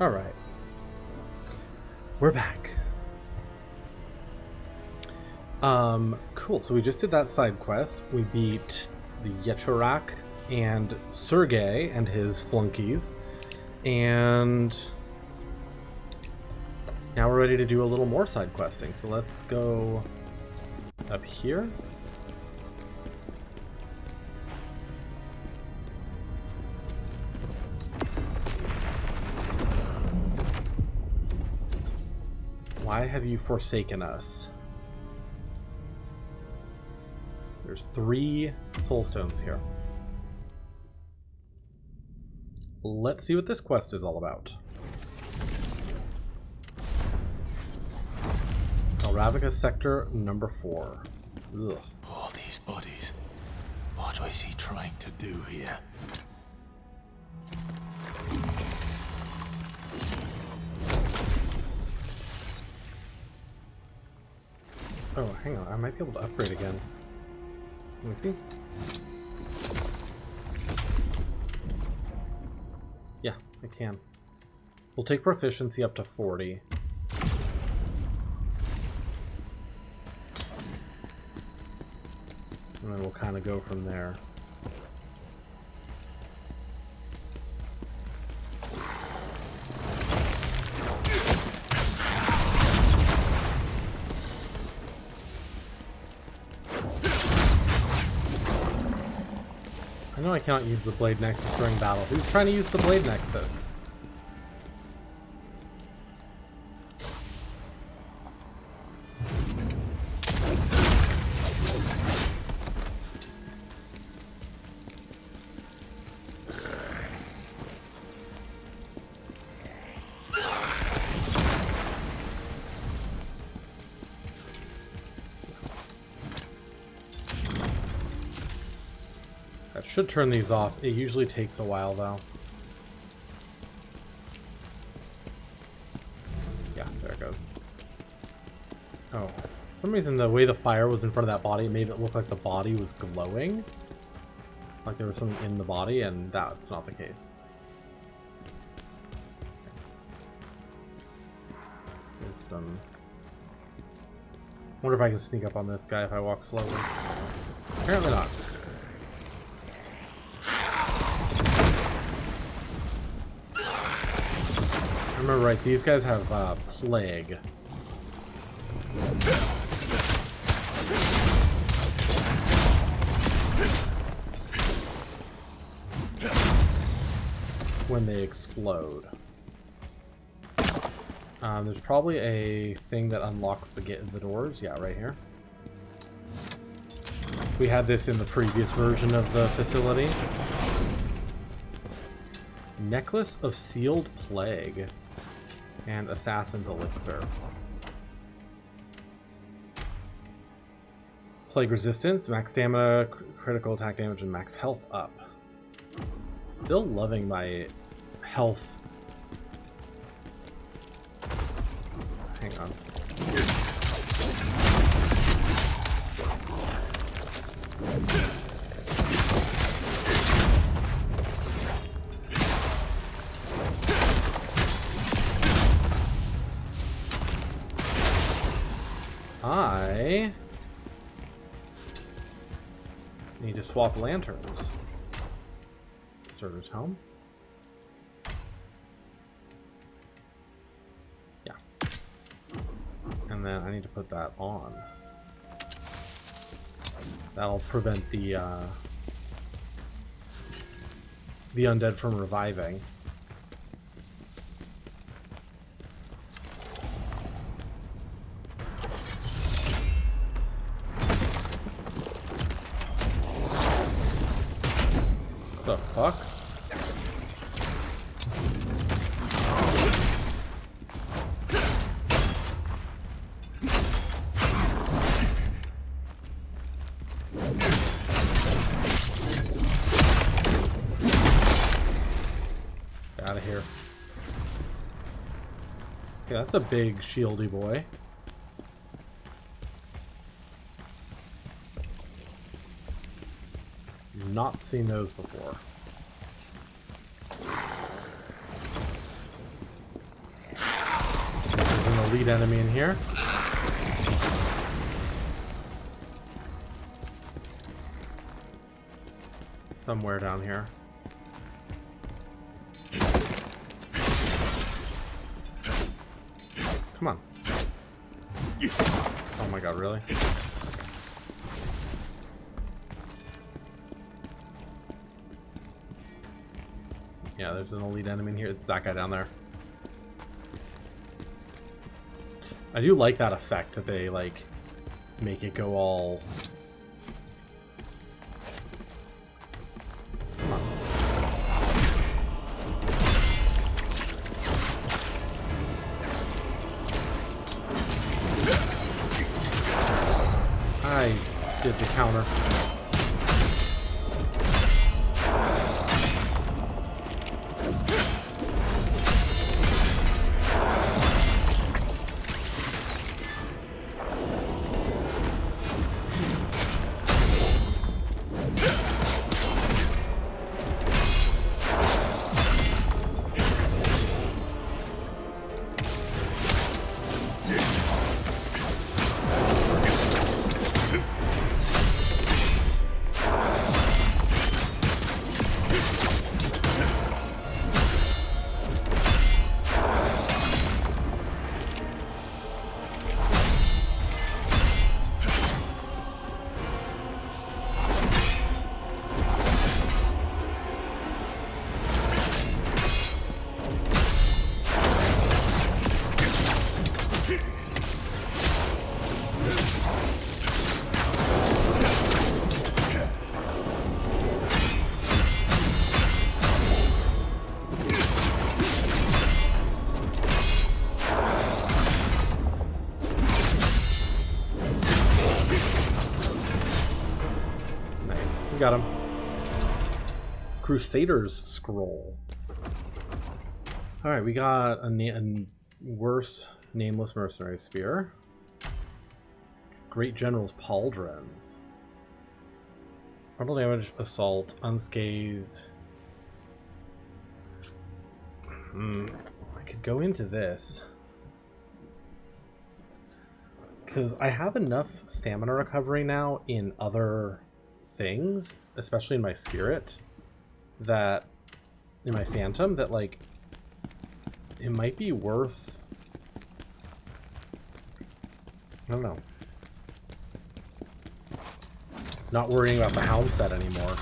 Alright. We're back. Cool. So we just did that side quest. We beat the Yechorak and Sergei and his flunkies. And now we're ready to do a little more side questing. So let's go up here. Why have you forsaken us? There's 3 soul stones here. Let's see what this quest is all about. Ravaca Sector No. 4. Ugh. All these bodies. What is he trying to do here? Oh, hang on. I might be able to upgrade again. Let me see. Yeah, I can. We'll take proficiency up to 40. And then we'll kind of go from there. I know I cannot use the Blade Nexus during battle. Who's trying to use the Blade Nexus? Should turn these off. It usually takes a while though. Yeah, there it goes. Oh, for some reason the way the fire was in front of that body, it made it look like the body was glowing. Like there was something in the body, and that's not the case. There's some... wonder if I can sneak up on this guy if I walk slowly. Apparently not. Remember, right, these guys have plague. When they explode. There's probably a thing that unlocks the doors. Yeah, right here. We had this in the previous version of the facility. Necklace of Sealed Plague. And Assassin's Elixir. Plague resistance, max stamina, critical attack damage, and max health up. Still loving my health. Hang on. I need to swap lanterns. Server's home. Yeah. And then I need to put that on. That'll prevent the undead from reviving. The fuck? Get out of here. Okay, that's a big shieldy boy. Not seen those before. lead enemy in here. Somewhere down here. Come on. Oh my god, really? Yeah, there's an elite enemy in here. It's that guy down there. I do like that effect that they, like, make it go all... Come on. I did the counter. Got him. Crusader's Scroll. Alright, we got a worse nameless mercenary spear. Great General's Pauldrons. Frontal damage, assault, unscathed. I could go into this. Because I have enough stamina recovery now in other things, especially in my spirit, that in my phantom, that like it might be worth, I don't know, not worrying about the hound set anymore.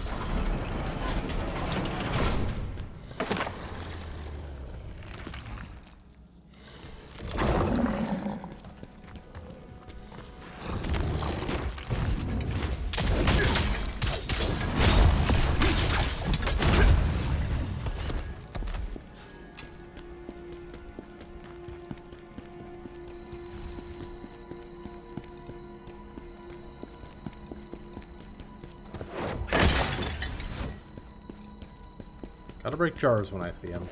Gotta break jars when I see them.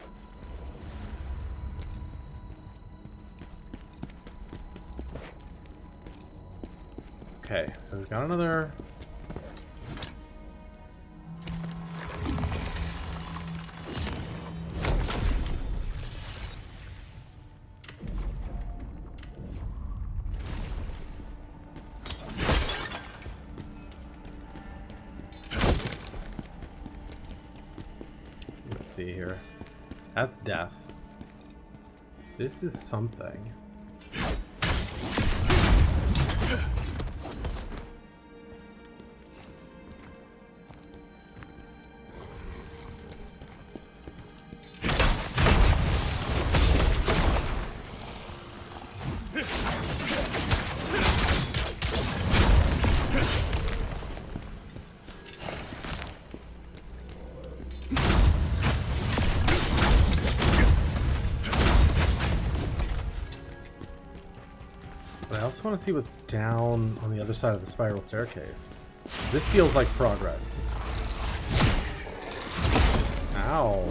Okay, so we've got another... see here. That's death. This is something. I also want to see what's down on the other side of the spiral staircase. This feels like progress. Ow.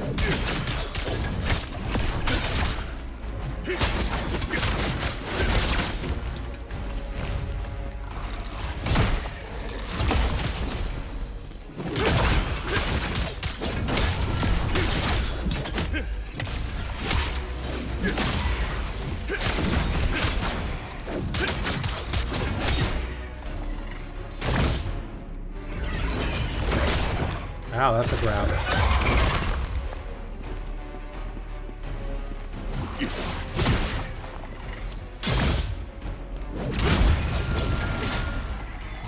Wow, that's a grab.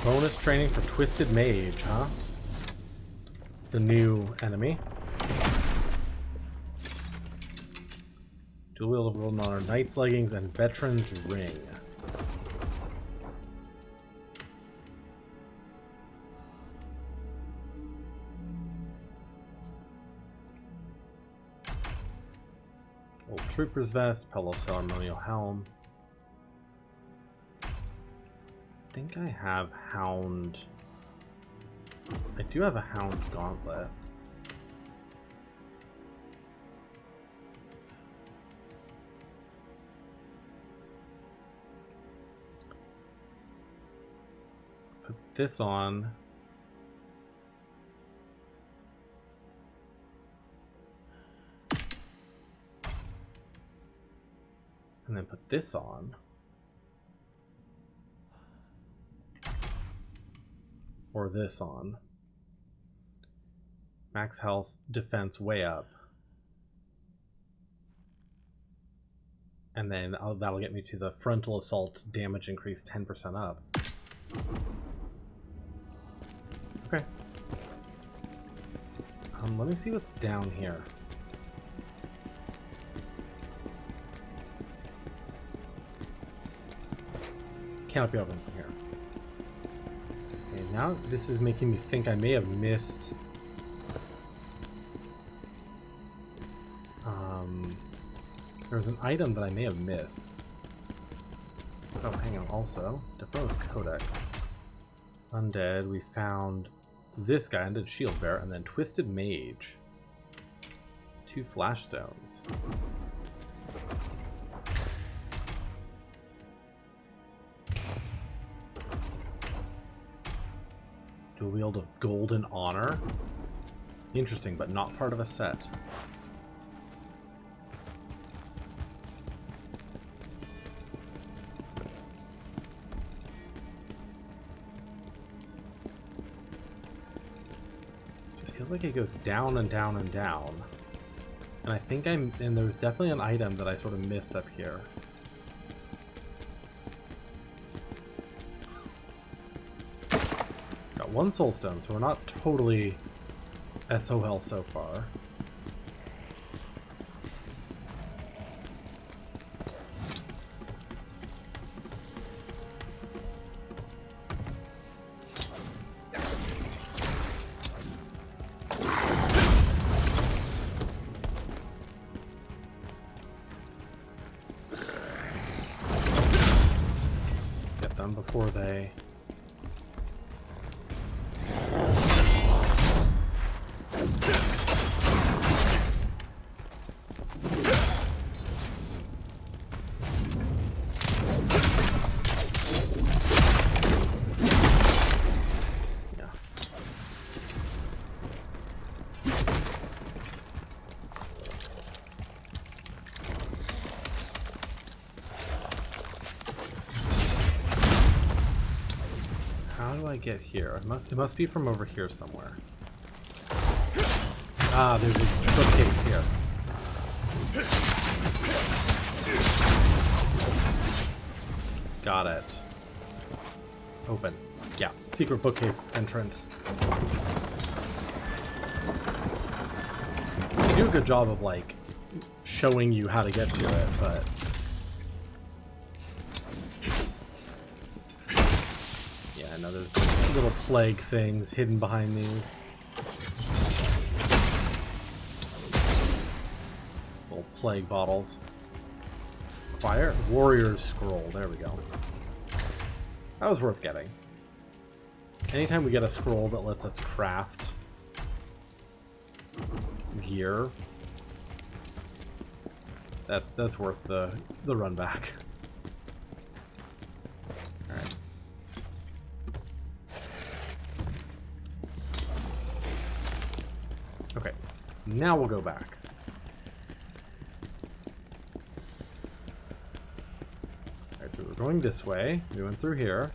Bonus training for Twisted Mage, huh? It's a new enemy. Dual wield of Golden Honor, Knight's Leggings, and Veteran's Ring. Old Trooper's Vest, Palo Ceremonial Helm. I think I have Hound. I do have a Hound Gauntlet. Put this on. And then put this on. Or this on. Max health, defense way up. And then that'll get me to the frontal assault damage increase 10% up. Okay. Let me see what's down here. Cannot be open from here. Okay, now this is making me think I may have missed. There was an item that I may have missed. Oh, hang on. Also, Defoe's Codex. Undead. We found this guy, Undead Shield Bearer, and then Twisted Mage. 2 Flash Stones. Dual wield of Golden Honor. Interesting, but not part of a set. Just feels like it goes down and down and down. And I think and there's definitely an item that I sort of missed up here. Got 1 soulstone, so we're not totally SOL so far. Get them before they... How do I get here? It must be from over here somewhere. Ah, there's a bookcase here. Got it. Open. Yeah, secret bookcase entrance. They do a good job of like showing you how to get to it, but yeah, no, there's little plague things hidden behind these. Little plague bottles. Fire Warrior's Scroll. There we go. That was worth getting. Anytime we get a scroll that lets us craft gear, that's worth the run back. All right. Okay. Now we'll go back. So we're going this way. We went through here.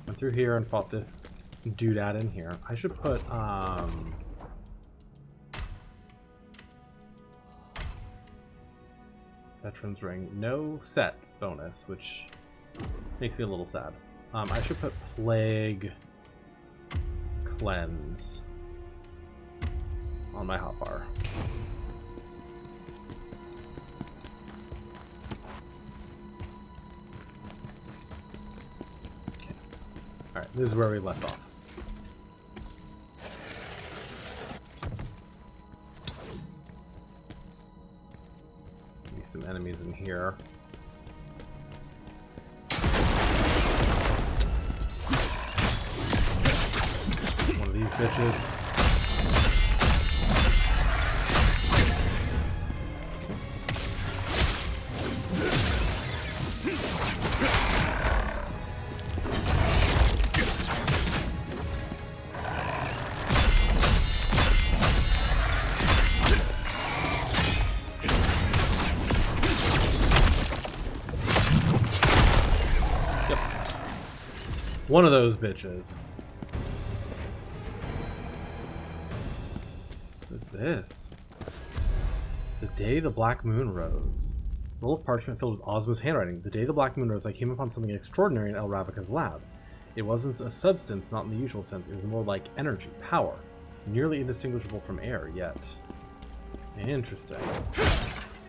Went through here and fought this doodad in here. I should put Veteran's Ring. No set bonus, which makes me a little sad. I should put Plague Cleanse on my hotbar. Okay. Alright, this is where we left off. Some enemies in here. One of these bitches. One of those bitches. What is this? The day the black moon rose. Roll of parchment filled with Ozma's handwriting. The day the black moon rose, I came upon something extraordinary in El Ravaca's lab. It wasn't a substance, not in the usual sense. It was more like energy, power. Nearly indistinguishable from air, yet. Interesting.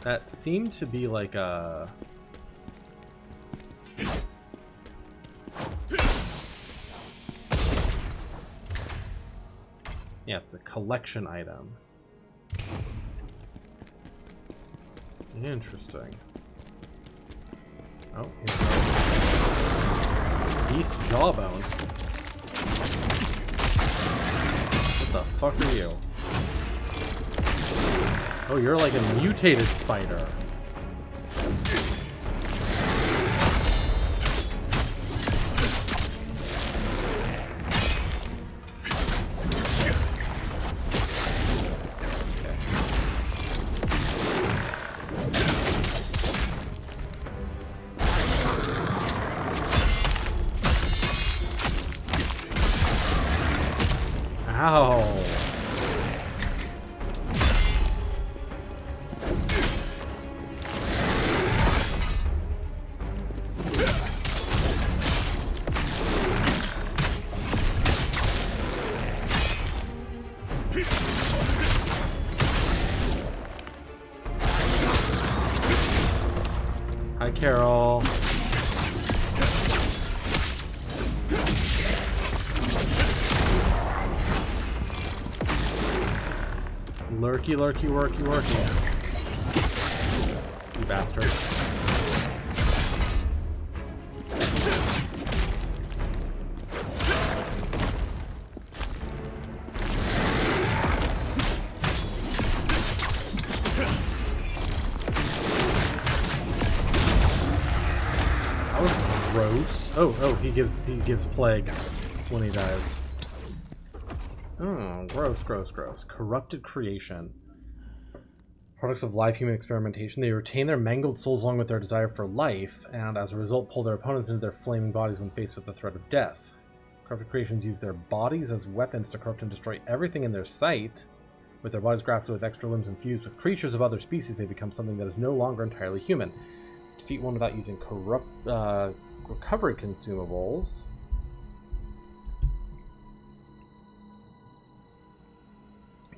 That seemed to be like a... Yeah, it's a collection item. Interesting. Oh, here's a beast jawbone. What the fuck are you? Oh, you're like a mutated spider. Ow. Hi, Carol. Lurky, lurky, worky, worky. You bastard. That was gross. Oh, he gives plague when he dies. Oh, gross, gross, gross. Corrupted creation. Products of live human experimentation. They retain their mangled souls along with their desire for life, and as a result pull their opponents into their flaming bodies when faced with the threat of death. Corrupted creations use their bodies as weapons to corrupt and destroy everything in their sight. With their bodies grafted with extra limbs and fused with creatures of other species, they become something that is no longer entirely human. Defeat one without using recovery consumables.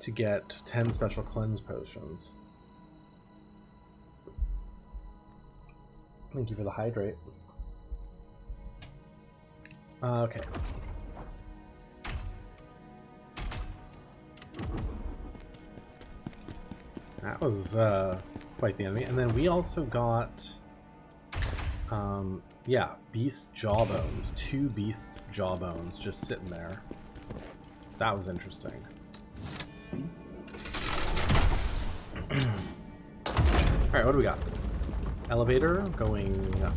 To get 10 special cleanse potions. Thank you for the hydrate. Okay. That was quite the enemy. And then we also got, yeah, beast jawbones. 2 beasts jawbones just sitting there. That was interesting. Alright, what do we got? Elevator going up.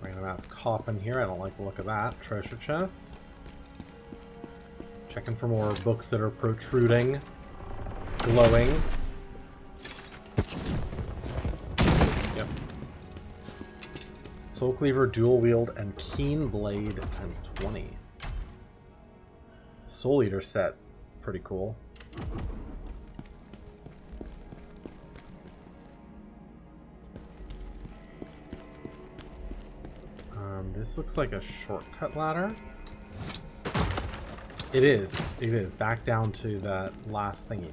Random ass coffin here. I don't like the look of that. Treasure chest. Checking for more books that are protruding. glowing. Yep. Soul Cleaver, Dual Wield, and Keen Blade times 20. Soul Eater set, pretty cool. This looks like a shortcut ladder. It is. It is. Back down to that last thingy.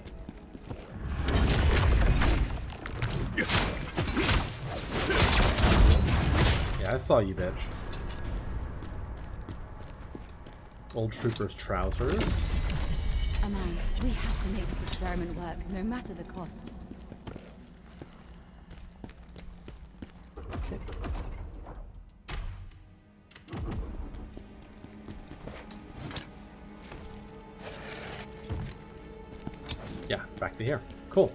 Yeah, I saw you, bitch. Old Trooper's trousers. Aman, we have to make this experiment work, no matter the cost. Okay. Yeah, it's back to here. Cool.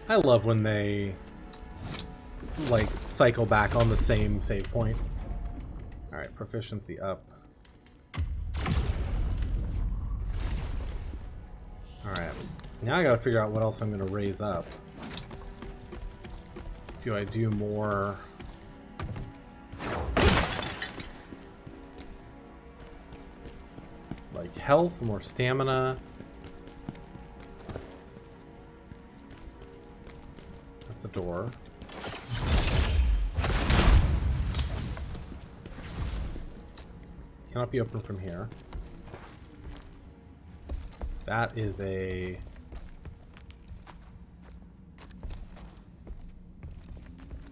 I love when they like cycle back on the same save point. Alright, proficiency up. Alright. Now I gotta figure out what else I'm gonna raise up. Do I do more like health, more stamina? That's a door. Cannot be opened from here. That is a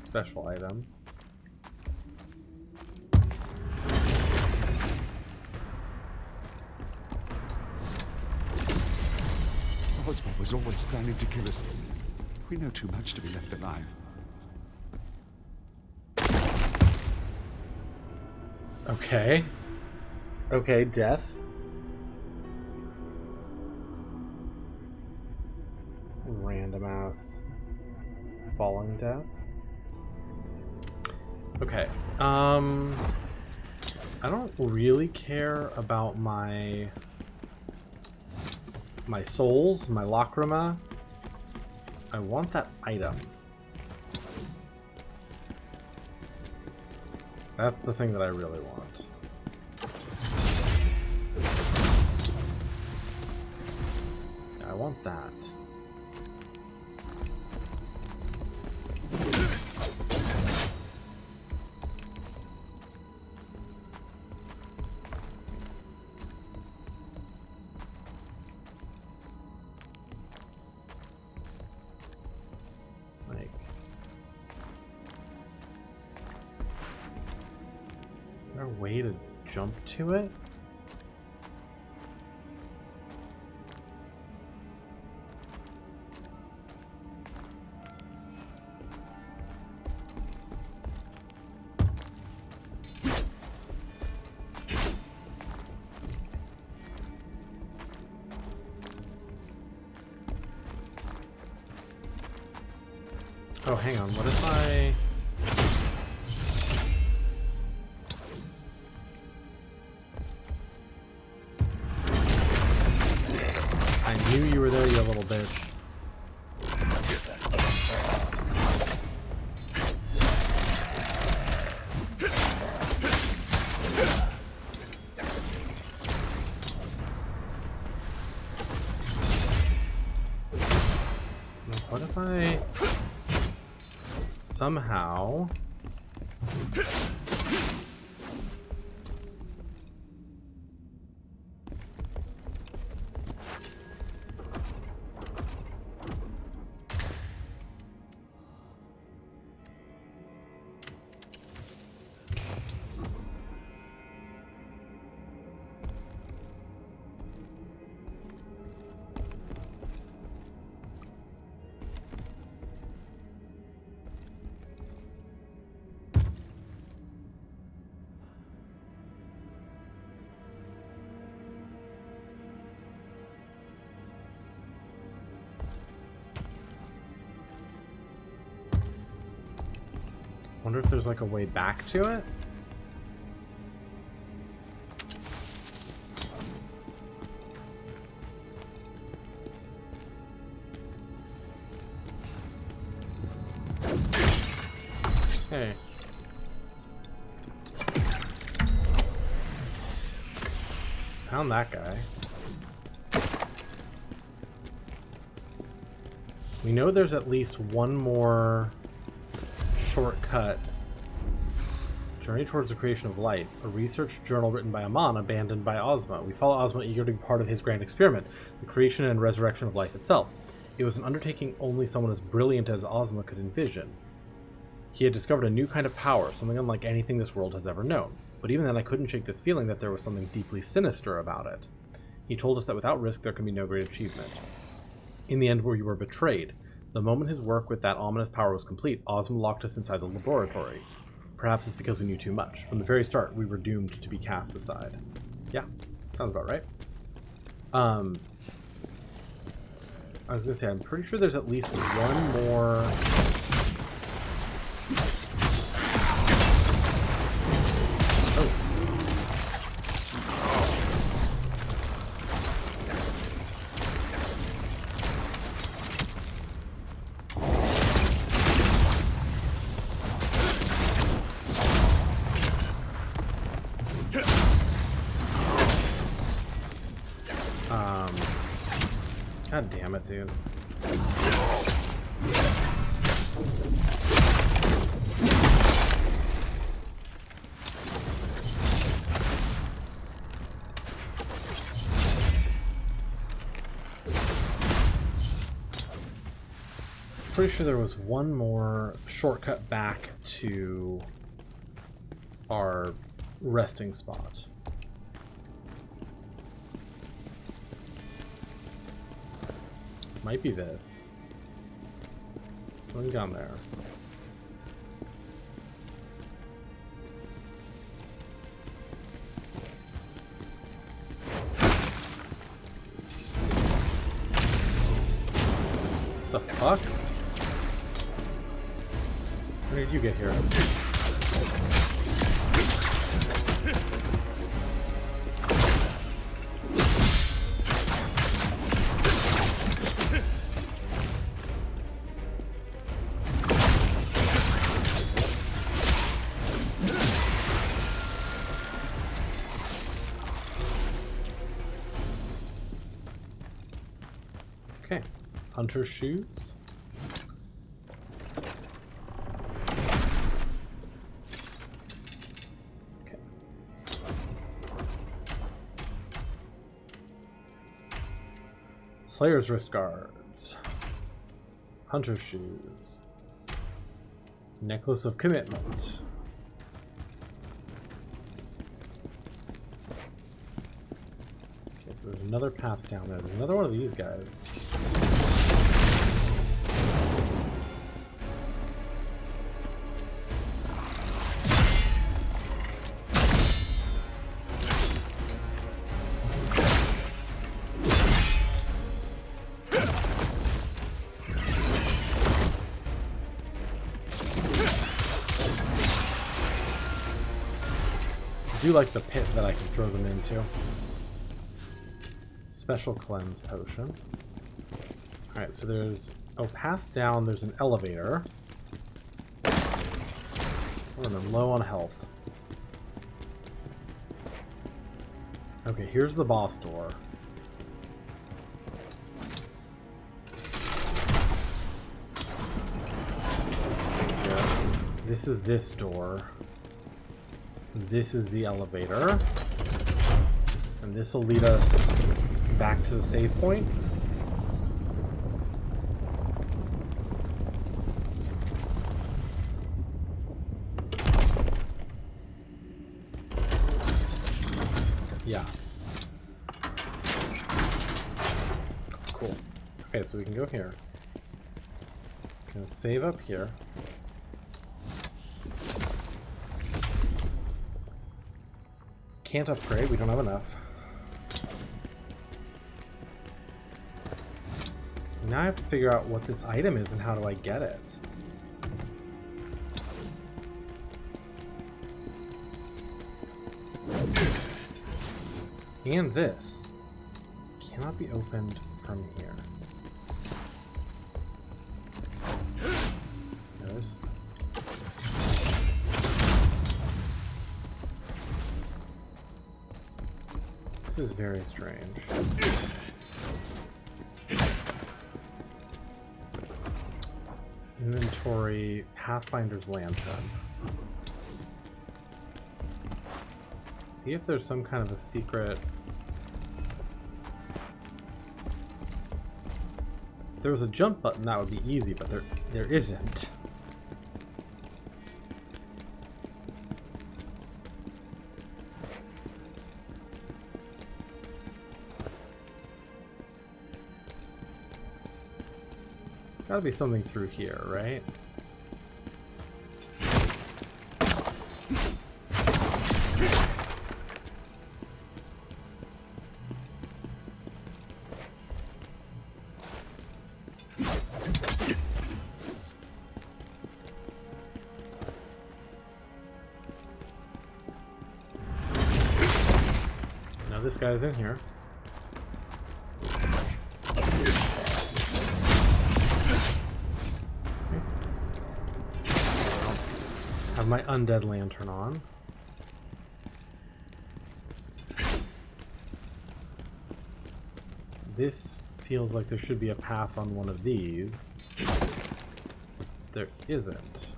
special item. Oswald was always planning to kill us. We know too much to be left alive. Okay. Okay, death. Random ass falling death. Okay. I don't really care about my souls, my lacrima. I want that item. That's the thing that I really want. Yeah, I want that. Way to jump to it? Oh, hang on. What if I... I knew you were there, you little bitch. What if I somehow... wonder if there's like a way back to it? Hey. Found that guy. We know there's at least one more shortcut. Journey towards the creation of life. A research journal written by Aman, abandoned by Ozma. We follow Ozma eager to be part of his grand experiment, the creation and resurrection of life itself. It was an undertaking only someone as brilliant as Ozma could envision. He had discovered a new kind of power, something unlike anything this world has ever known. But even then, I couldn't shake this feeling that there was something deeply sinister about it. He told us that without risk, there can be no great achievement. In the end, we were betrayed. The moment his work with that ominous power was complete, Ozma locked us inside the laboratory. Perhaps it's because we knew too much. From the very start, we were doomed to be cast aside. Yeah, sounds about right. I was gonna say, I'm pretty sure there's at least one more... God damn it, dude. Pretty sure there was one more shortcut back to our resting spot. Might be this. Something down there. The fuck? When did you get here? Okay, hunter shoes. Okay. Slayer's wrist guards. Hunter shoes. Necklace of commitment. Okay, so there's another path down there. There's another one of these guys. I do like the pit that I can throw them into. Special cleanse potion. Alright, so there's... Oh, path down, there's an elevator. Oh, and I'm low on health. Okay, here's the boss door. Let's see here. This is this door. This is the elevator. And this will lead us back to the save point. Yeah. Cool. Okay, so we can go here. Gonna save up here. Can't upgrade, we don't have enough. Now I have to figure out what this item is and how do I get it. And this cannot be opened from here. There's is very strange. Inventory, Pathfinder's Lantern. See if there's some kind of a secret. If there was a jump button, that would be easy, but there isn't. Gotta be something through here, right? Now this guy's in here. Have my undead lantern on. This feels like there should be a path on one of these. There isn't.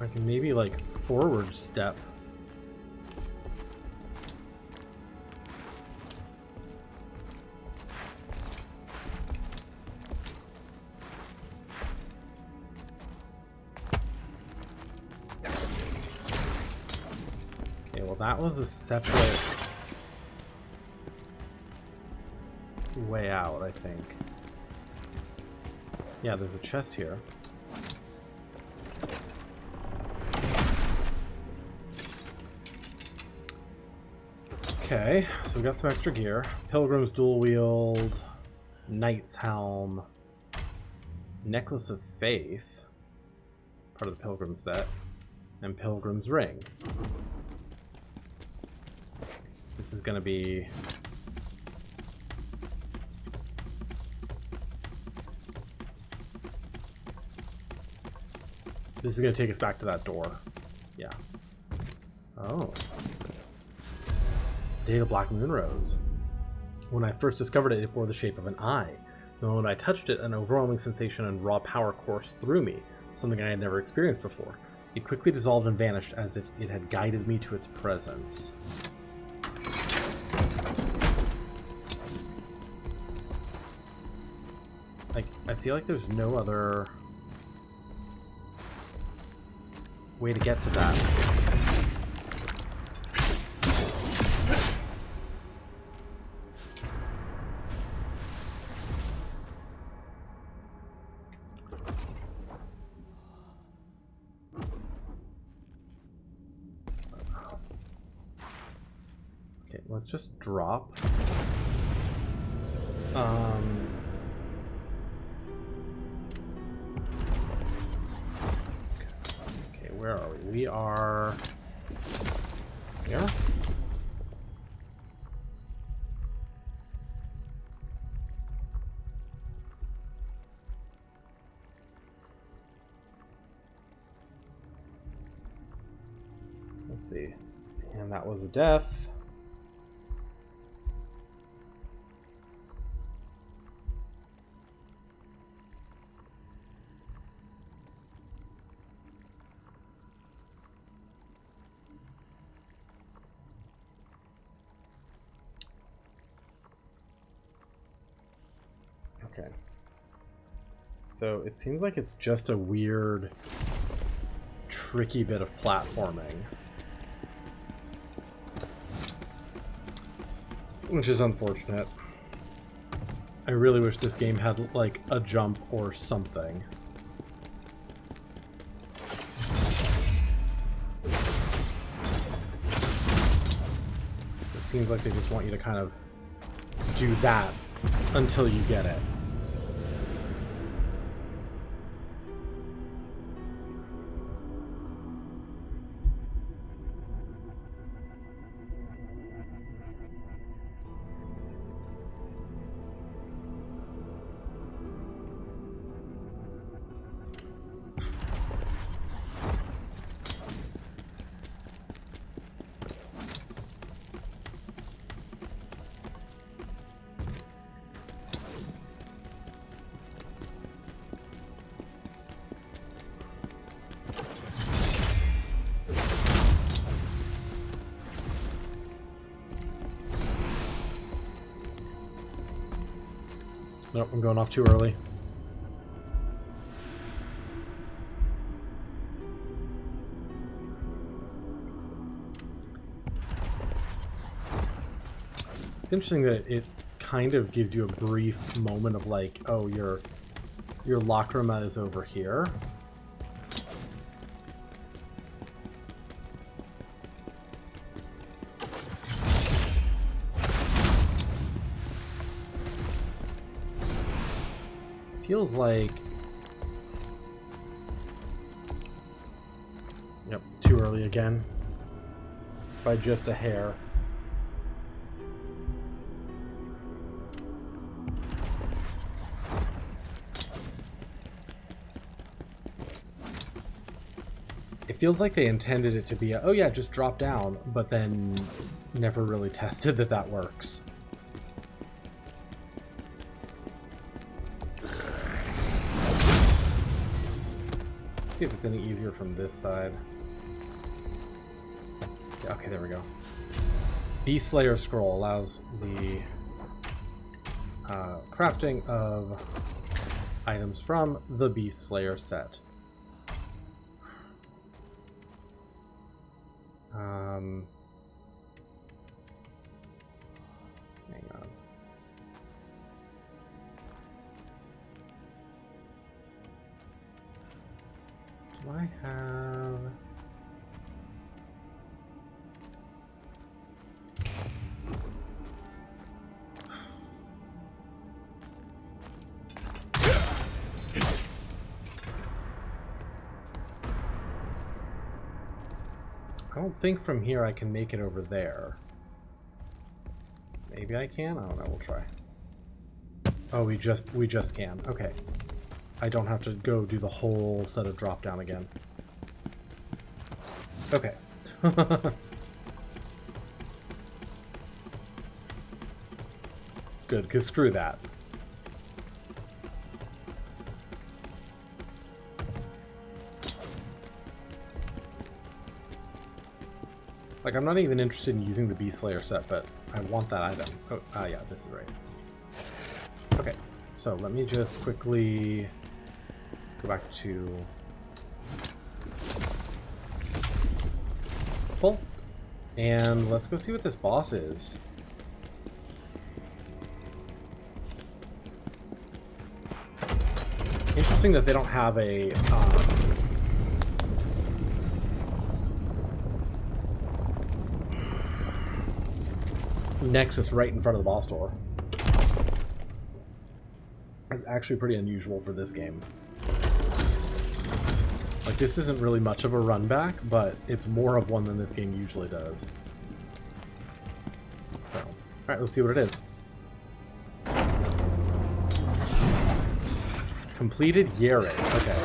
I can maybe like forward step. Okay, well that was a separate way out, I think. Yeah, there's a chest here. Okay, so we got some extra gear. Pilgrim's dual wield, Knight's helm, Necklace of Faith, part of the Pilgrim set, and Pilgrim's ring. This is going to be... This is going to take us back to that door. Yeah. Oh. Day of the Black Moon Rose. When I first discovered it, it bore the shape of an eye. The moment I touched it, an overwhelming sensation and raw power coursed through me, something I had never experienced before. It quickly dissolved and vanished as if it had guided me to its presence. Like, I feel like there's no other way to get to that. Let's just drop. Okay, where are we? We are here. Let's see. And that was a death. Okay. So it seems like it's just a weird, tricky bit of platforming. Which is unfortunate. I really wish this game had, like, a jump or something. seems like they just want you to kind of do that until you get it. Nope, I'm going off too early. It's interesting that it kind of gives you a brief moment of like, oh, your Lacrima is over here. Feels like... Yep, too early again. By just a hair. It feels like they intended it to be a, oh yeah, just drop down, but then never really tested that that works. See if it's any easier from this side. Okay, there we go. Beast Slayer Scroll allows the crafting of items from the Beast Slayer set. Hang on. Do I have... I don't think from here I can make it over there. Maybe I can? I don't know, we'll try. Oh, we just can. Okay. I don't have to go do the whole set of drop down again. Okay. Good, because screw that. Like, I'm not even interested in using the Beast Slayer set, but I want that item. Oh, yeah, this is right. Okay, so let me just quickly go back to full, and let's go see what this boss is. Interesting that they don't have a Nexus right in front of the boss door. It's actually pretty unusual for this game. Like, this isn't really much of a run back, but it's more of one than this game usually does. So, alright, let's see what it is. Completed Yerid. Okay.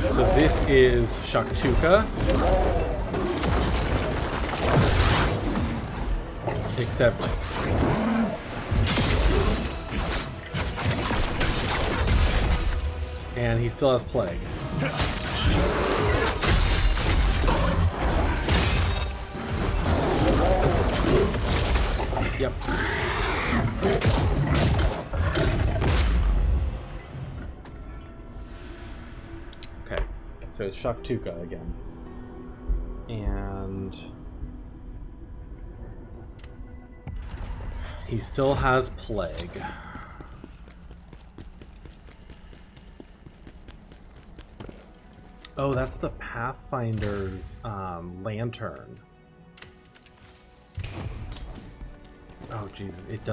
So this is Shaktuka. Except... and he still has plague. Yep. Okay, so it's Shaktuka again. And he still has plague. Oh, that's the Pathfinder's lantern. Oh Jesus, it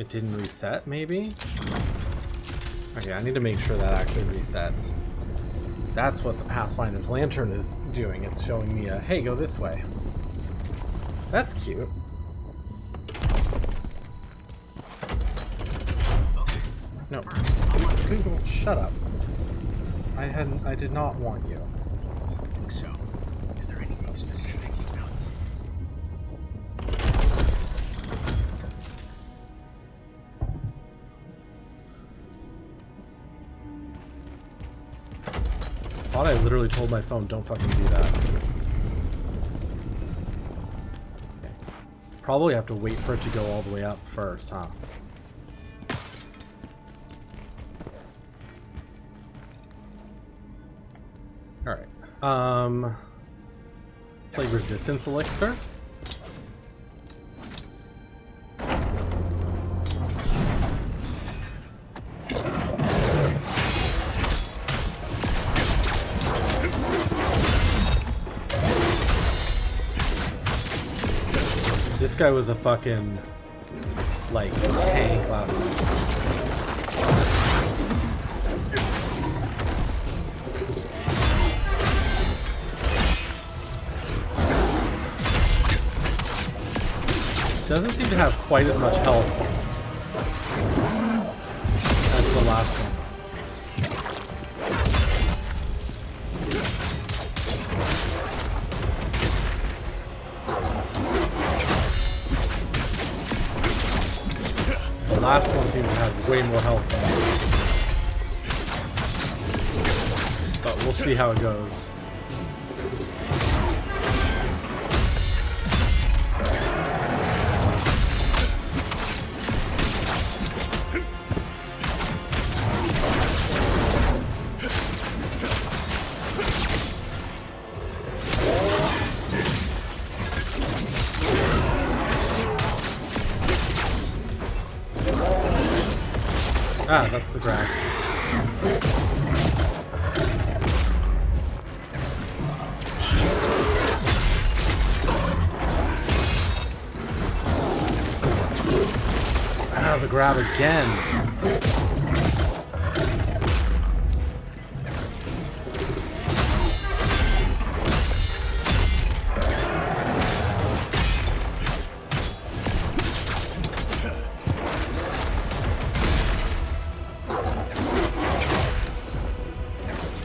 didn't reset maybe? Okay, I need to make sure that actually resets. That's what the Pathfinder's lantern is doing. It's showing me a, hey, go this way. That's cute. No. Google, shut up. I did not want you. I think so. Is there anything specific about Thought I literally told my phone, don't fucking do that. Okay. Probably have to wait for it to go all the way up first, huh? Alright. Plague resistance elixir. This guy was a fucking, like, tank last night. Doesn't seem to have quite as much health as the last one. The last one seems to have way more health than that. But we'll see how it goes. Ah, that's the grab. Ah, the grab again.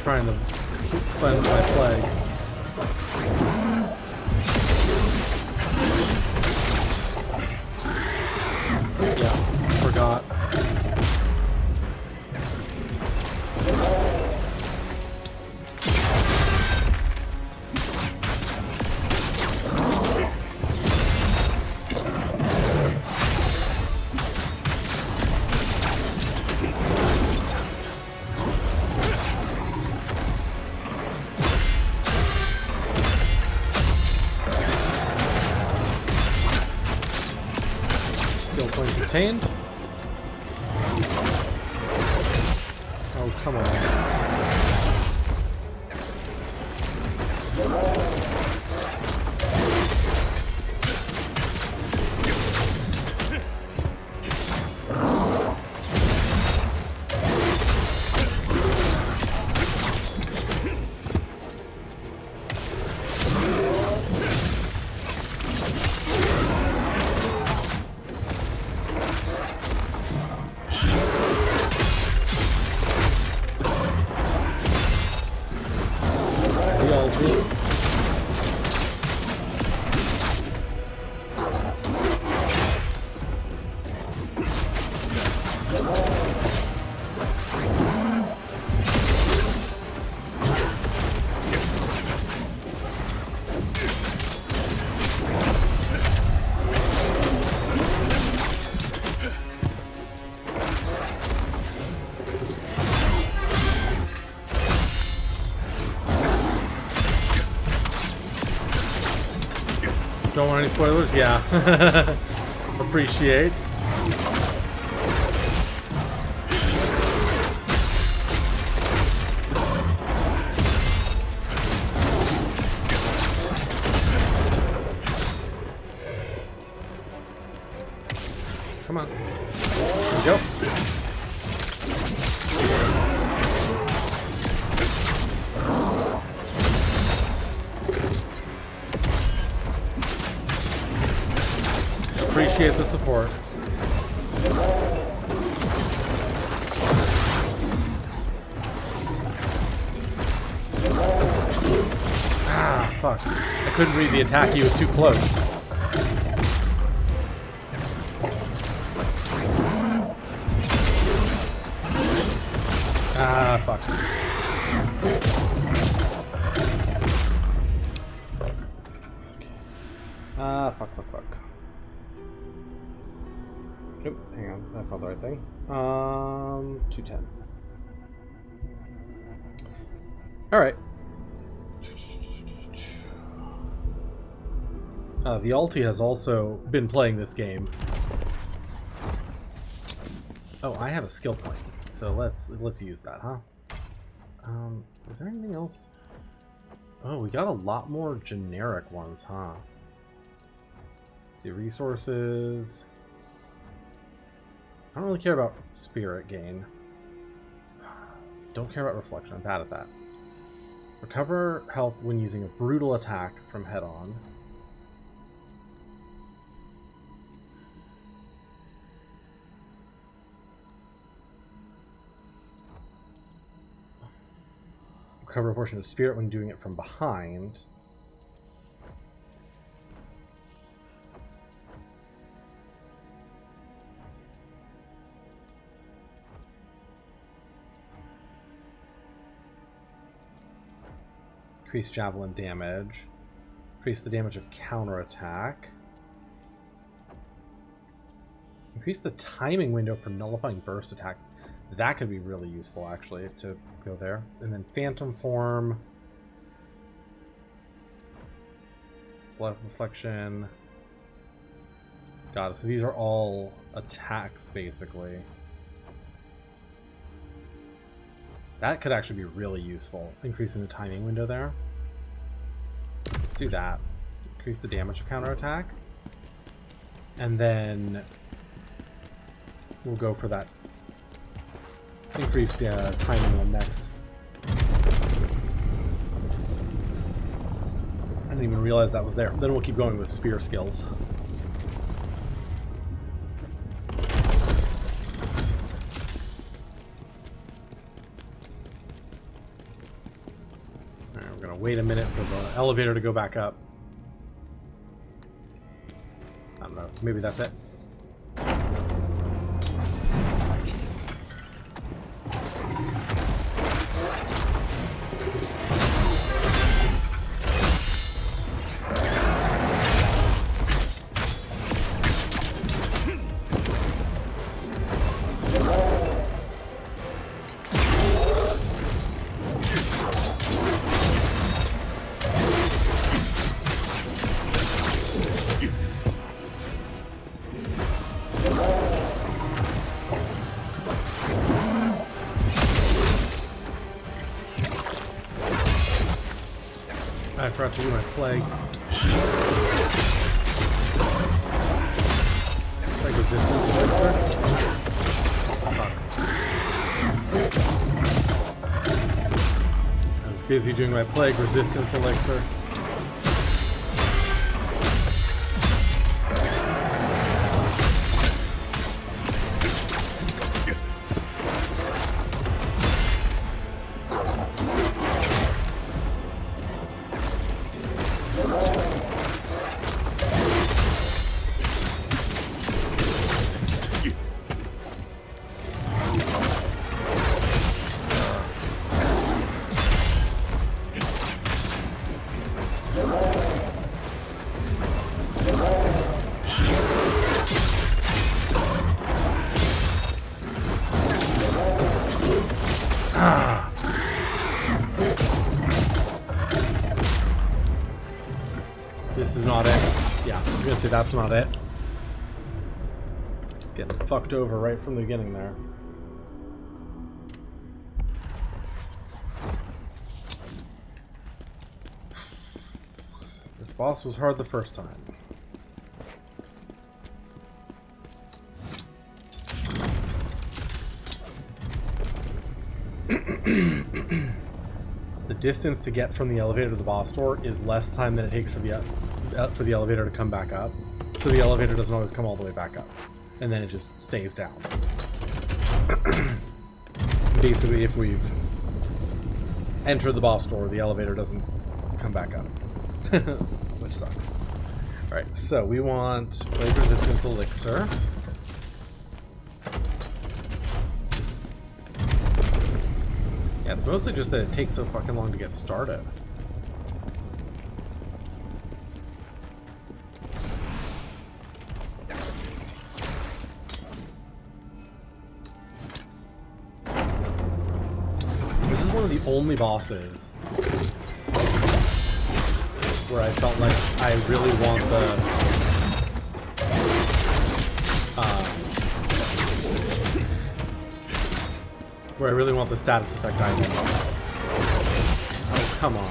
Trying to cleanse my plague. Yeah, forgot. Skill point retained. Oh, come on. Don't want any spoilers? Yeah. Appreciate. appreciate the support. Ah, fuck. I couldn't read the attack, he was too close. Ah, fuck. Ah, fuck. Nope, hang on, that's not the right thing. 210. Alright. The Alti has also been playing this game. Oh, I have a skill point, so let's use that, huh? Is there anything else? Oh, we got a lot more generic ones, huh? Let's see, resources. I don't really care about spirit gain. Don't care about reflection, I'm bad at that. Recover health when using a brutal attack from head-on. Recover a portion of spirit when doing it from behind. Increase javelin damage. Increase the damage of counterattack. Increase the timing window for nullifying burst attacks. That could be really useful, actually, to go there. And then Phantom Form. Flood Reflection. Got it. So these are all attacks, basically. That could actually be really useful, increasing the timing window there. Let's do that. Increase the damage of counterattack. And then we'll go for that increased timing one next. I didn't even realize that was there. Then we'll keep going with spear skills. Wait a minute for the elevator to go back up. I don't know. Maybe that's it. I forgot to do my plague. Plague resistance elixir. Fuck. I was busy doing my plague resistance elixir. This is not it. Yeah, I'm gonna say that's not it. Getting fucked over right from the beginning there. This boss was hard the first time. The distance to get from the elevator to the boss door is less time than it takes for the elevator to come back up. So the elevator doesn't always come all the way back up. And then it just stays down. Basically, if we've entered the boss door, the elevator doesn't come back up. Which sucks. Alright, so we want Plague Resistance Elixir. Yeah, it's mostly just that it takes so fucking long to get started. This is one of the only bosses where I felt like I really want the status effect item. Oh, come on.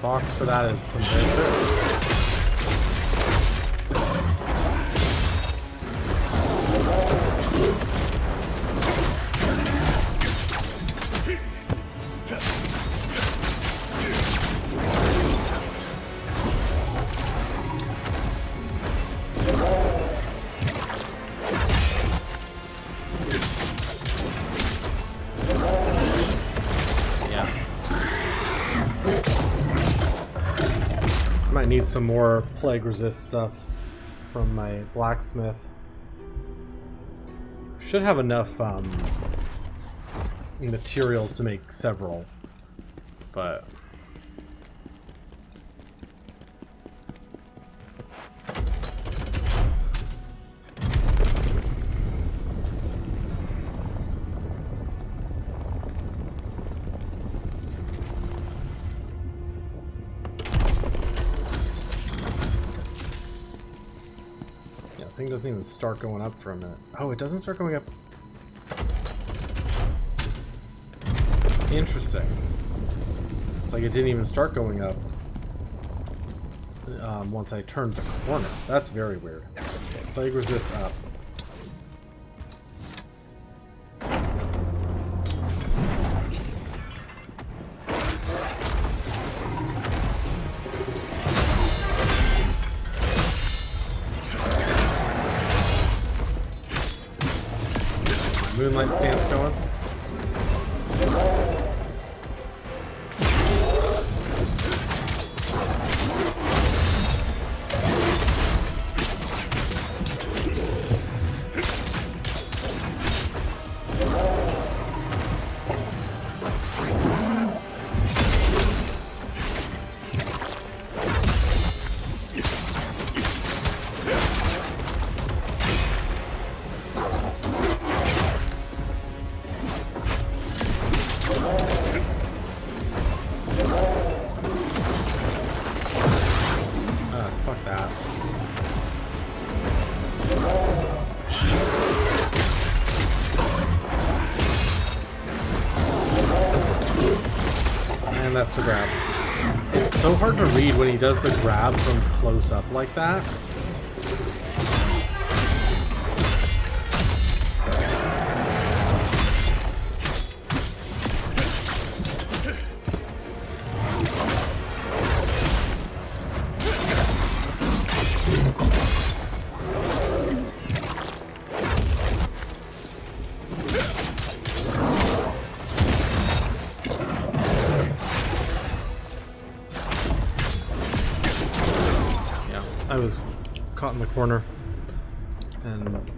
Box for that is some bullshit. Need some more plague resist stuff from my blacksmith. Should have enough materials to make several, but thing doesn't even start going up for a minute. Oh, it doesn't start going up. Interesting. It's like it didn't even start going up once I turned the corner. That's very weird. Plague resist up. Moonlight stance going. Fuck that. that's the grab. It's so hard to read when he does the grab from close up like that. I was caught in the corner and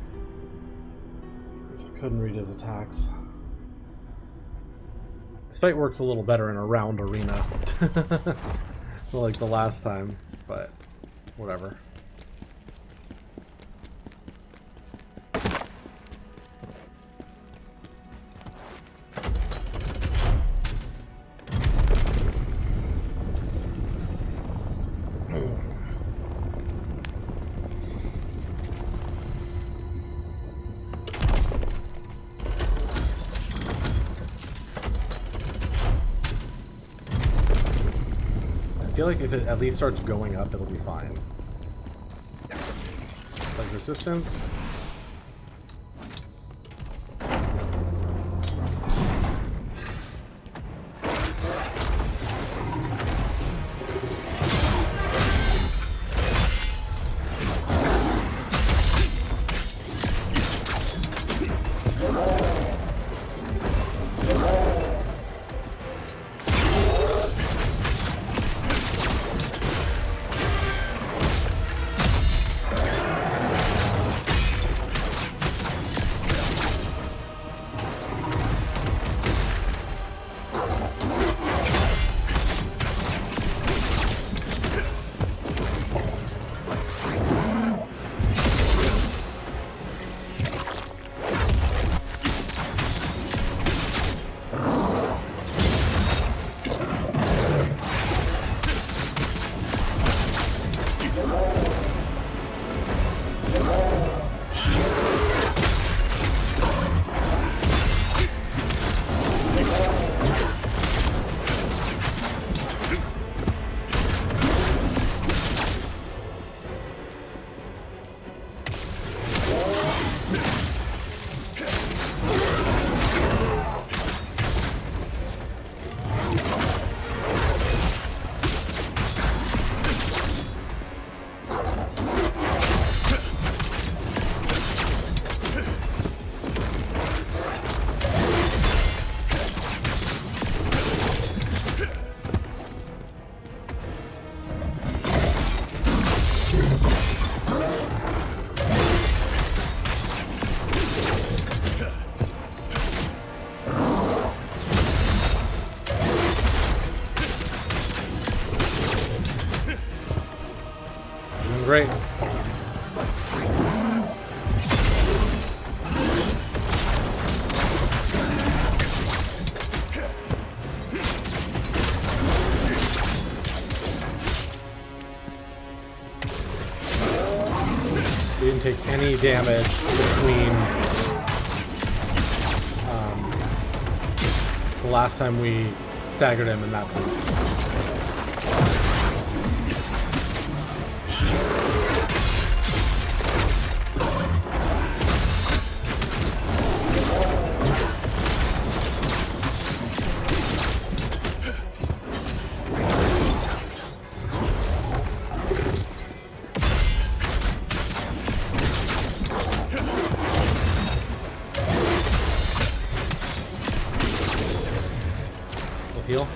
couldn't read his attacks. This fight works a little better in a round arena, like the last time, but whatever. I feel like if it at least starts going up, it'll be fine. Like resistance. Great. We didn't take any damage between the last time we staggered him and that point. Heal.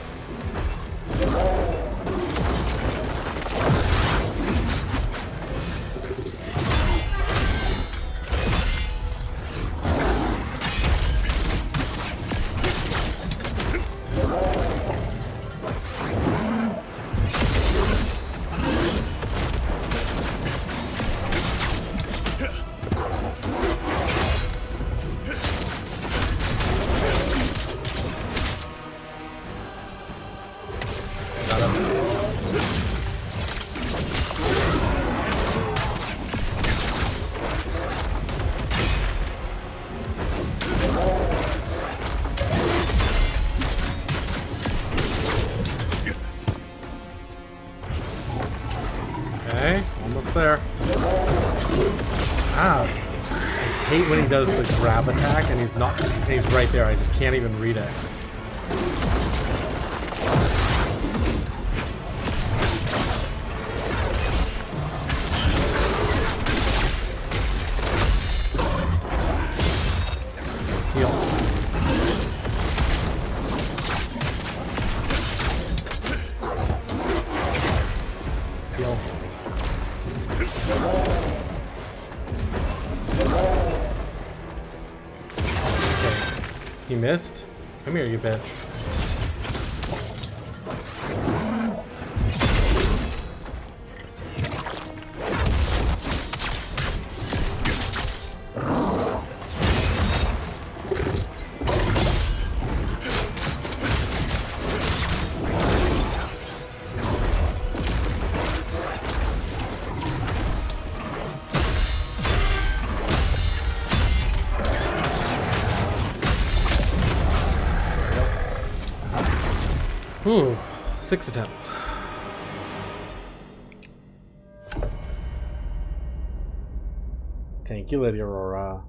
Okay, almost there. Ah, I hate when he does the grab attack and he's not, and he's right there. I just can't even read it. Heal. Heal. Okay. He missed? Come here, you bitch. Ooh, 6 attempts. Thank you, Lady Aurora.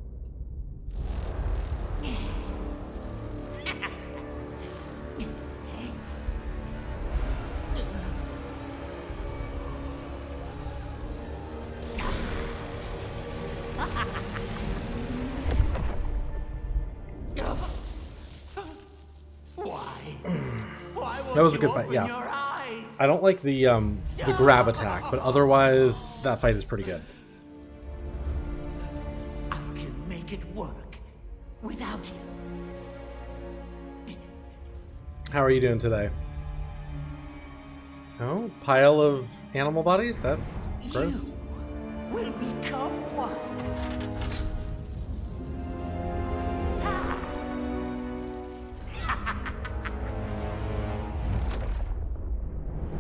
That was a good fight, yeah. I don't like the grab attack, but otherwise that fight is pretty good. I can make it work without you. How are you doing today? Oh, pile of animal bodies? That's gross. You will become one.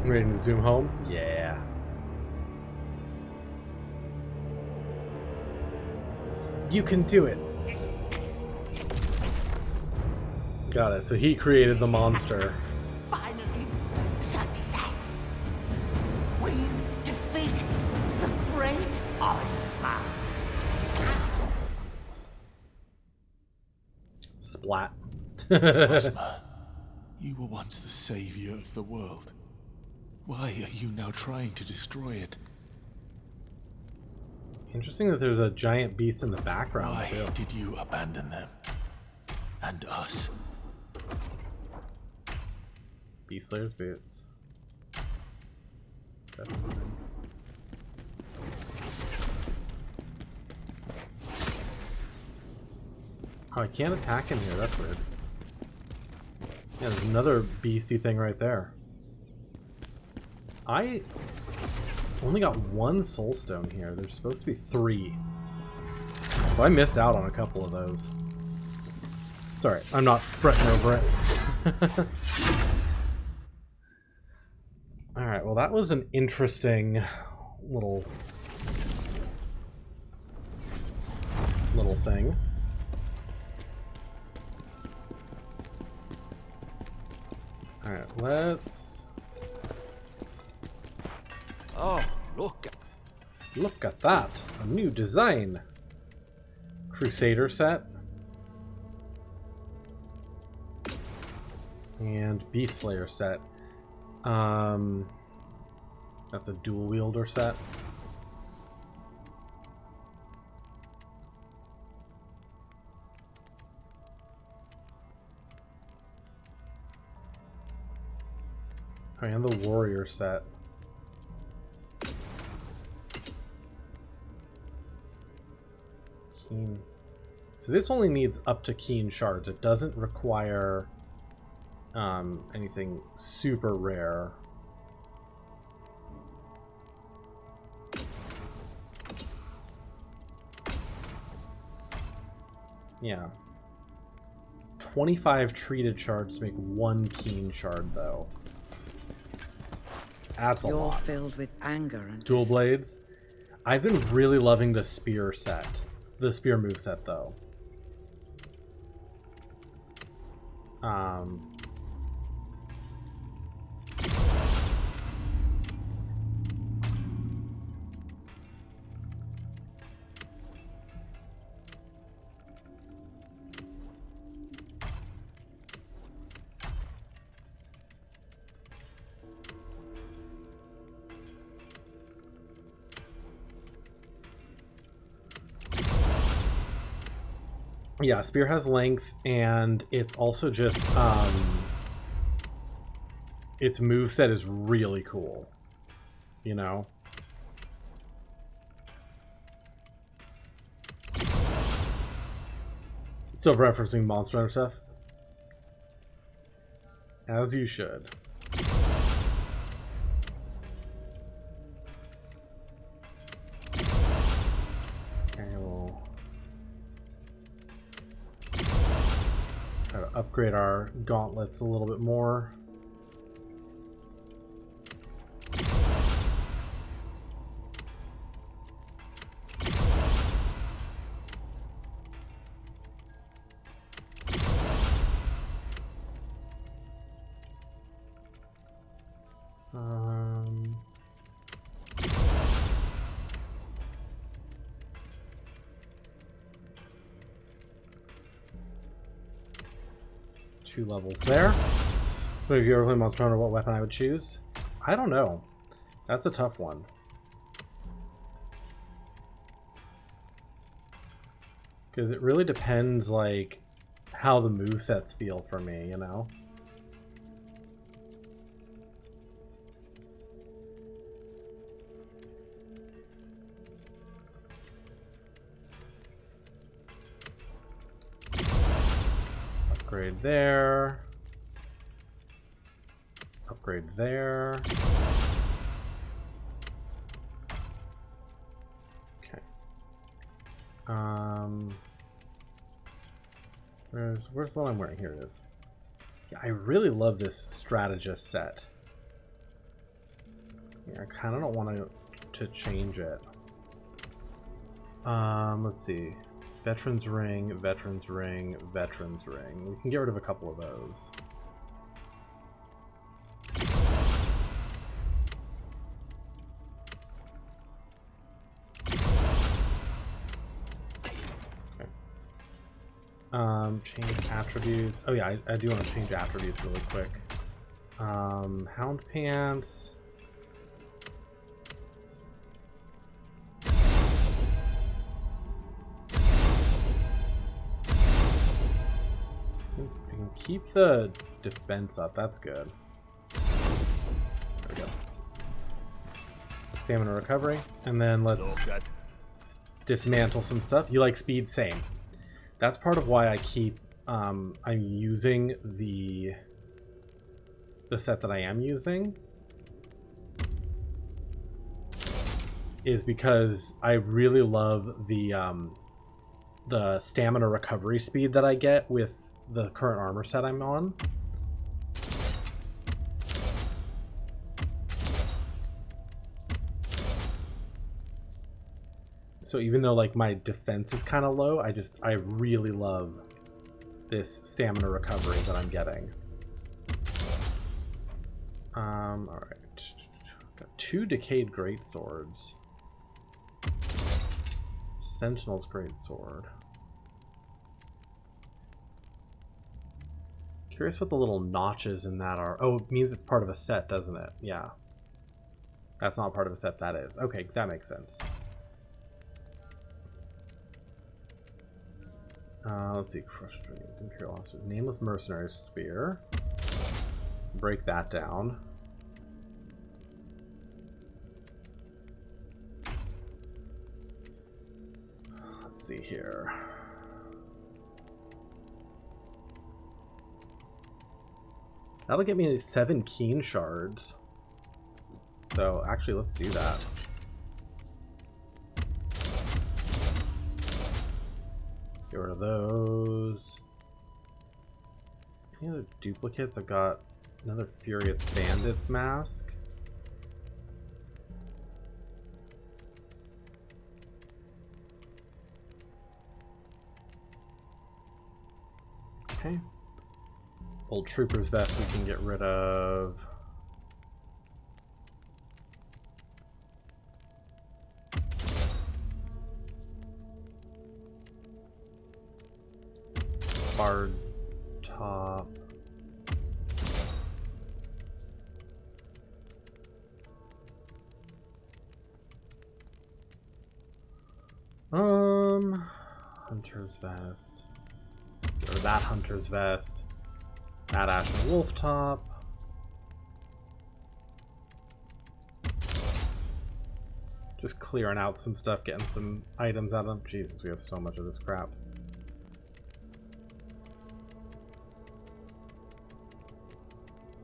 Ready to zoom home? Yeah. You can do it. Got it. So he created the monster. Finally, success. We've defeated the great Ozma. Splat. Ozma, you were once the savior of the world. Why are you now trying to destroy it? Interesting that there's a giant beast in the background, Why too. did you abandon them? And us? Beast Slayer's boots. Definitely. Oh, I can't attack in here. That's weird. Yeah, there's another beastie thing right there. I only got 1 soul stone here. There's supposed to be 3. So I missed out on a couple of those. It's alright. I'm not fretting over it. Alright, well that was an interesting little thing. Alright, let's... Oh, look. Look at that! A new design! Crusader set. And Beast Slayer set. That's a dual wielder set. And the warrior set. Keen. So this only needs up to keen shards. It doesn't require anything super rare. Yeah. 25 treated shards to make 1 keen shard, though. That's a You're lot. filled with anger and Dual blades. I've been really loving the spear set. The spear move set, though. Yeah, spear has length, and it's also just its moveset is really cool. You know? Still referencing Monster Hunter stuff? As you should. Okay, we'll try to upgrade our gauntlets a little bit more. Two levels there. So if you ever play Monster Hunter, what weapon I would choose? I don't know. That's a tough one. Because it really depends, like, how the movesets feel for me, you know? Upgrade there. Upgrade there. Okay. Where's what I'm wearing? Here it is. Yeah, I really love this strategist set. Yeah, I kind of don't want to change it. Let's see. Veterans Ring, Veterans Ring, Veterans Ring. We can get rid of a couple of those. Okay. Change attributes. Oh yeah, I do want to change attributes really quick. Hound Pants. Keep the defense up, that's good. There we go. Stamina recovery, and then let's dismantle some stuff. You like speed? Same. That's part of why I keep, I'm using the set that I am using. Is because I really love the stamina recovery speed that I get with the current armor set I'm on. So even though like my defense is kind of low, I really love this stamina recovery that I'm getting. All right, got 2 decayed greatswords. Sentinel's greatsword. Curious what the little notches in that are. Oh, it means it's part of a set, doesn't it? Yeah. That's not part of a set, that is. Okay, that makes sense. Let's see. Crushed Dreams, Imperial Officers, Nameless Mercenary Spear. Break that down. Let's see here. That'll get me 7 Keen Shards. So, actually, let's do that. Get rid of those. Any other duplicates? I've got another Furious Bandit's mask. Okay. Old Trooper's Vest we can get rid of. Bard top. Hunter's Vest. Get rid of that hunter's vest. That ashen wolf top. Just clearing out some stuff, getting some items out of them. Jesus, we have so much of this crap.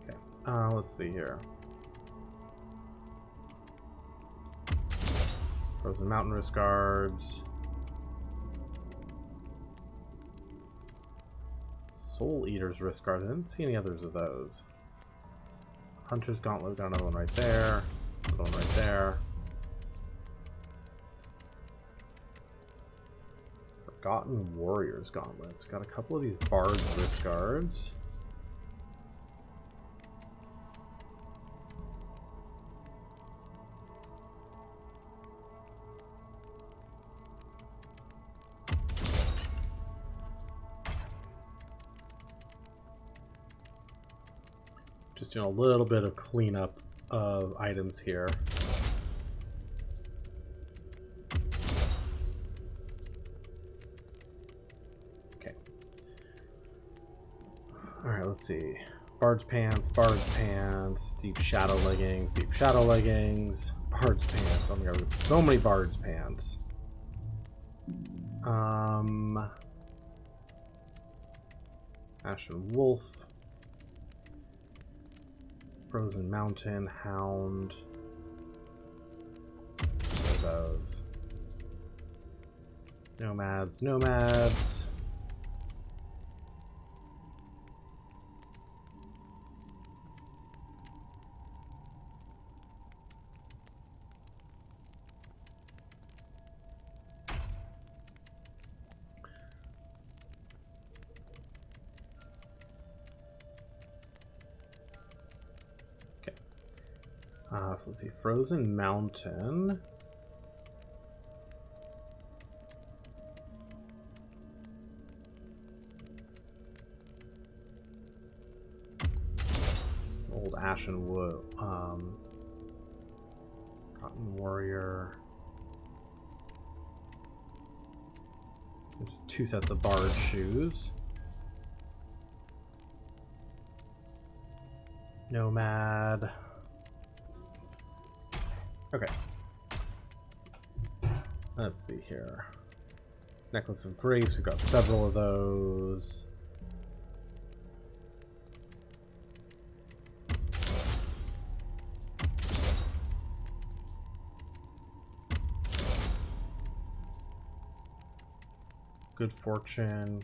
Okay, let's see here. Frozen Mountain Wrist Guards. Soul Eater's Wrist Guard. I didn't see any others of those. Hunter's Gauntlet, got another one right there. Another one right there. Forgotten Warrior's Gauntlets. Got a couple of these Bard's Wrist Guards. Just doing a little bit of cleanup of items here. Okay. Alright, let's see. Bard's Pants, Deep Shadow Leggings, Bard's Pants. Oh my god, there's so many Bard's Pants. Ashen Wolf. Frozen Mountain, Hound. What are those? Nomads. Let's see, Frozen Mountain. Old Ashen Wood. Cotton Warrior. There's 2 sets of Bard shoes. Nomad. Okay. Let's see here. Necklace of Grace, we've got several of those. Good fortune.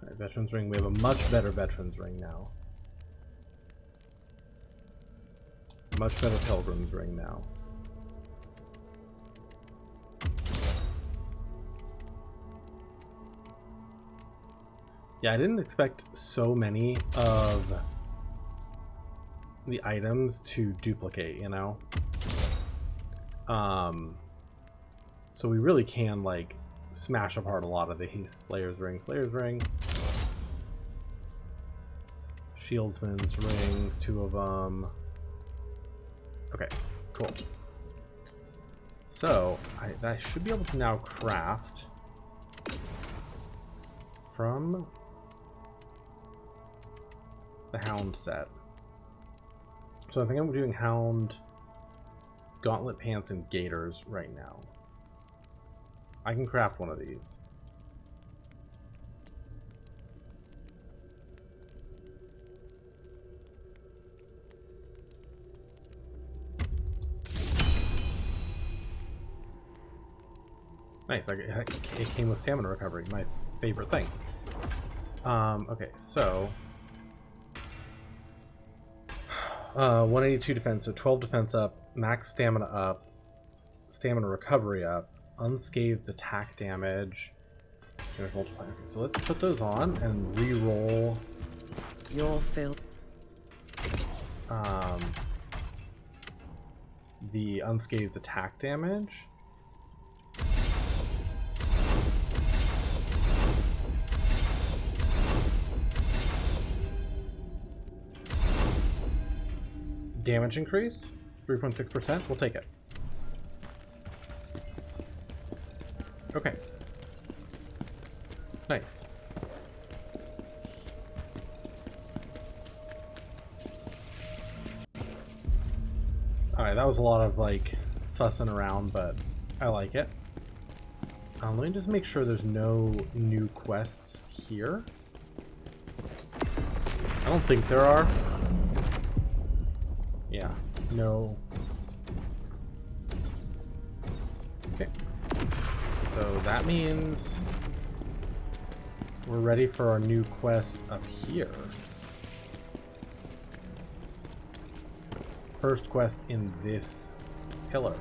Alright, Veteran's Ring. We have a much better Veteran's Ring now. Much better Pilgrim's Ring now. Yeah, I didn't expect so many of the items to duplicate, you know? So we really can, like, smash apart a lot of these. Slayer's Ring. Shieldsman's Rings, 2 of them. Okay, cool. So, I should be able to now craft from the Hound set. So I think I'm doing Hound, Gauntlet Pants, and Gaiters right now. I can craft one of these. Nice, it came with stamina recovery, my favorite thing. Okay, so 182 defense, so 12 defense up, max stamina up, stamina recovery up, unscathed attack damage, There's multiply. Okay, so let's put those on and re-roll You're filled. the unscathed attack damage. Damage increase, 3.6%. We'll take it. Okay. Nice. Alright, that was a lot of, like, fussing around, but I like it. Let me just make sure there's no new quests here. I don't think there are. Yeah, no. Okay. So that means we're ready for our new quest up here. First quest in this pillar.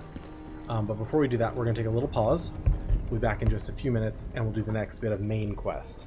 But before we do that, we're going to take a little pause. We'll be back in just a few minutes and we'll do the next bit of main quest.